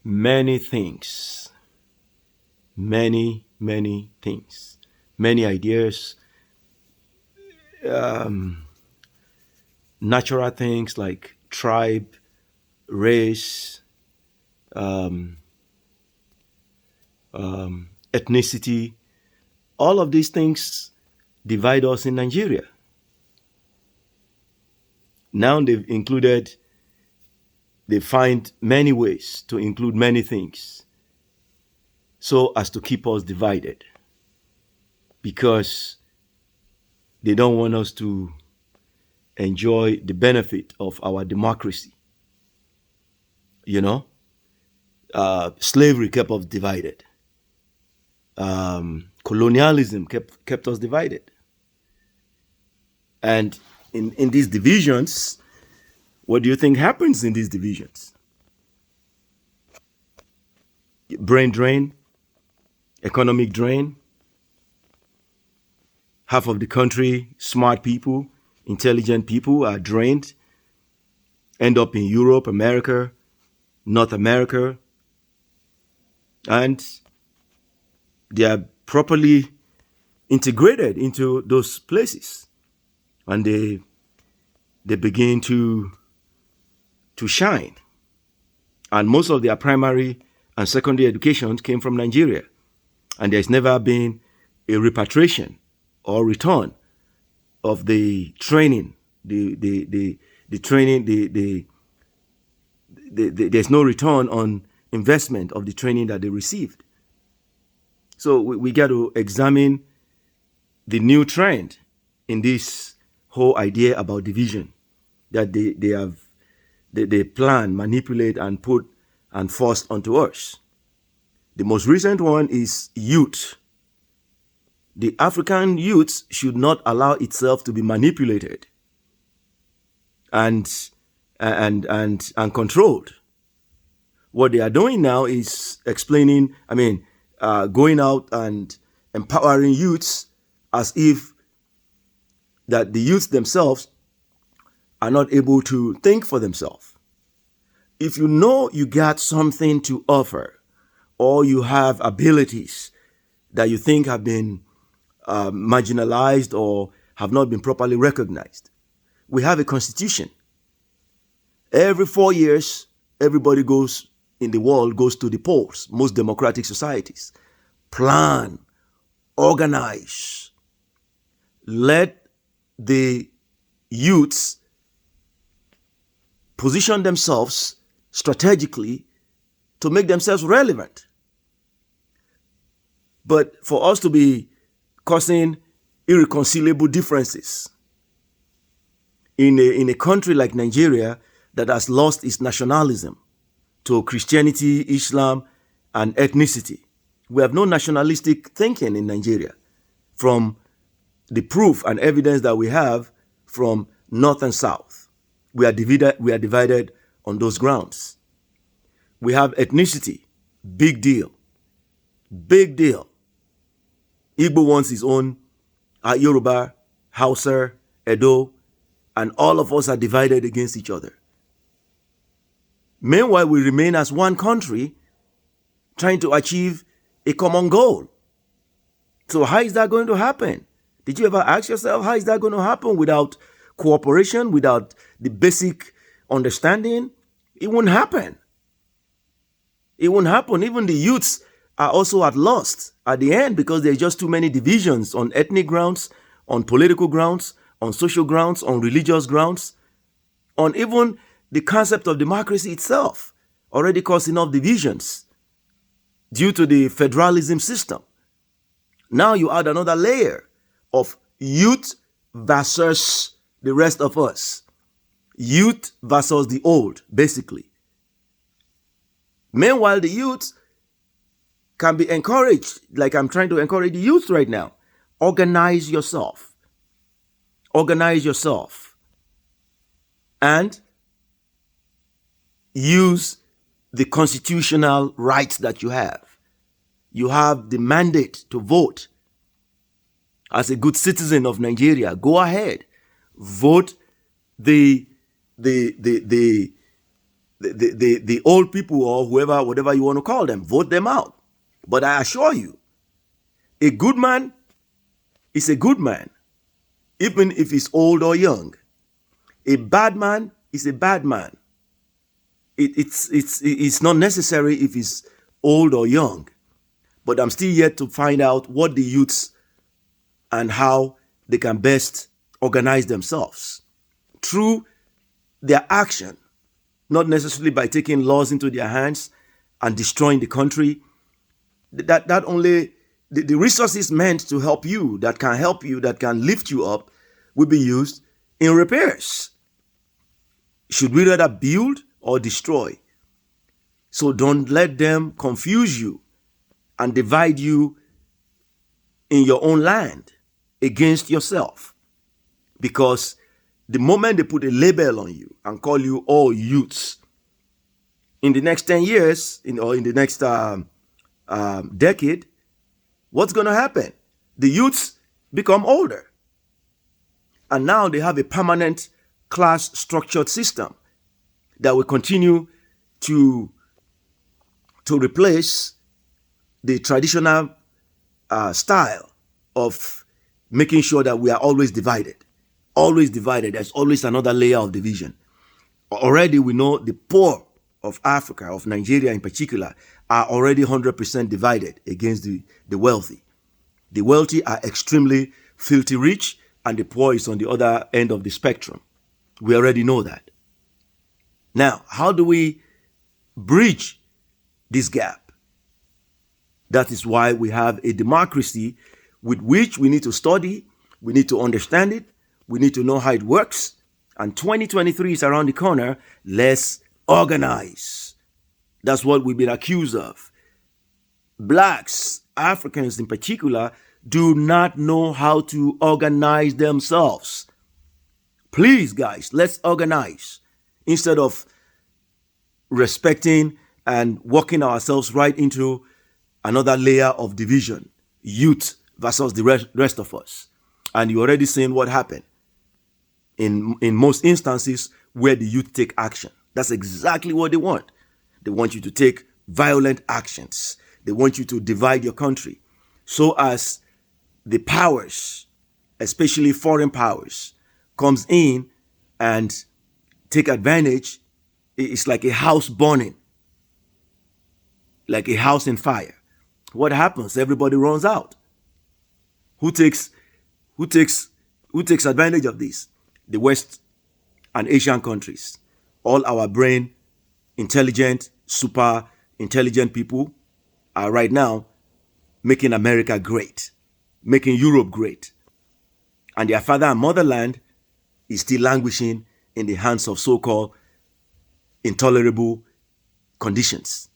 many things, many things, many ideas, natural things like tribe, race, ethnicity. All of these things divide us in Nigeria. Now they find many ways to include many things so as to keep us divided because they don't want us to enjoy the benefit of our democracy. You know, slavery kept us divided. Colonialism kept us divided. And in these divisions, what do you think happens in these divisions? Brain drain, economic drain. Half of the country, smart people, intelligent people are drained, end up in Europe, America, North America, and they are properly integrated into those places. And they begin to shine. And most of their primary and secondary education came from Nigeria. And there's never been a repatriation or return of the training, the training, there's no return on investment of the training that they received. So we got to examine the new trend in this whole idea about division that they plan, manipulate, and put and force onto us. The most recent one is youth. The African youth should not allow itself to be manipulated and controlled. What they are doing now is going out and empowering youths as if that the youth themselves are not able to think for themselves. If you know you got something to offer or you have abilities that you think have been marginalized or have not been properly recognized, we have a constitution. Every 4 years, everybody in the world goes to the polls, most democratic societies. Plan, organize, let the youths position themselves strategically to make themselves relevant. But for us to be causing irreconcilable differences in a country like Nigeria that has lost its nationalism to Christianity, Islam, and ethnicity. We have no nationalistic thinking in Nigeria from the proof and evidence that we have from North and South. We are divided on those grounds. We have ethnicity, big deal. Big deal. Igbo wants his own, Yoruba, Hausa, Edo, and all of us are divided against each other. Meanwhile, we remain as one country trying to achieve a common goal. So how is that going to happen? Did you ever ask yourself, how is that going to happen without cooperation, without the basic understanding? It won't happen. It won't happen. Even the youths are also at loss at the end because there's just too many divisions on ethnic grounds, on political grounds, on social grounds, on religious grounds, on even the concept of democracy itself already caused enough divisions due to the federalism system. Now you add another layer of youth versus the rest of us. Youth versus the old, basically. Meanwhile, the youth can be encouraged, like I'm trying to encourage the youth right now. Organize yourself. Organize yourself. And use the constitutional rights that you have. You have the mandate to vote. As a good citizen of Nigeria, go ahead. Vote the the old people or whoever, whatever you want to call them, vote them out. But I assure you, a good man is a good man, even if he's old or young. A bad man is a bad man. It's not necessary if he's old or young. But I'm still yet to find out what the youths and how they can best organize themselves through their action, not necessarily by taking laws into their hands and destroying the country. That only the resources meant to help you, that can lift you up, will be used in repairs. Should we rather build or destroy? So don't let them confuse you and divide you in your own land against yourself. Because the moment they put a label on you and call you all youths, in the next 10 years, or in the next decade, what's going to happen? The youths become older. And now they have a permanent class structured system that will continue to replace the traditional style of making sure that we are always divided. Always divided. There's always another layer of division. Already we know the poor of Africa, of Nigeria in particular, are already 100% divided against the wealthy. The wealthy are extremely filthy rich, and the poor is on the other end of the spectrum. We already know that. Now, how do we bridge this gap? That is why we have a democracy with which we need to study, we need to understand it, we need to know how it works. And 2023 is around the corner. Let's organize. That's what we've been accused of. Blacks, Africans in particular, do not know how to organize themselves. Please, guys, let's organize instead of respecting and working ourselves right into another layer of division, youth versus the rest of us. And you're already seeing what happened in most instances where the youth take action. That's exactly what they want. They want you to take violent actions. They want you to divide your country so as the powers, especially foreign powers, comes in and take advantage. It's like a house burning, like a house in fire. What happens? Everybody runs out. Who takes advantage of this? The West and Asian countries. All our brain, intelligent, super intelligent people are right now making America great, making Europe great. And their father and motherland is still languishing in the hands of so-called intolerable conditions.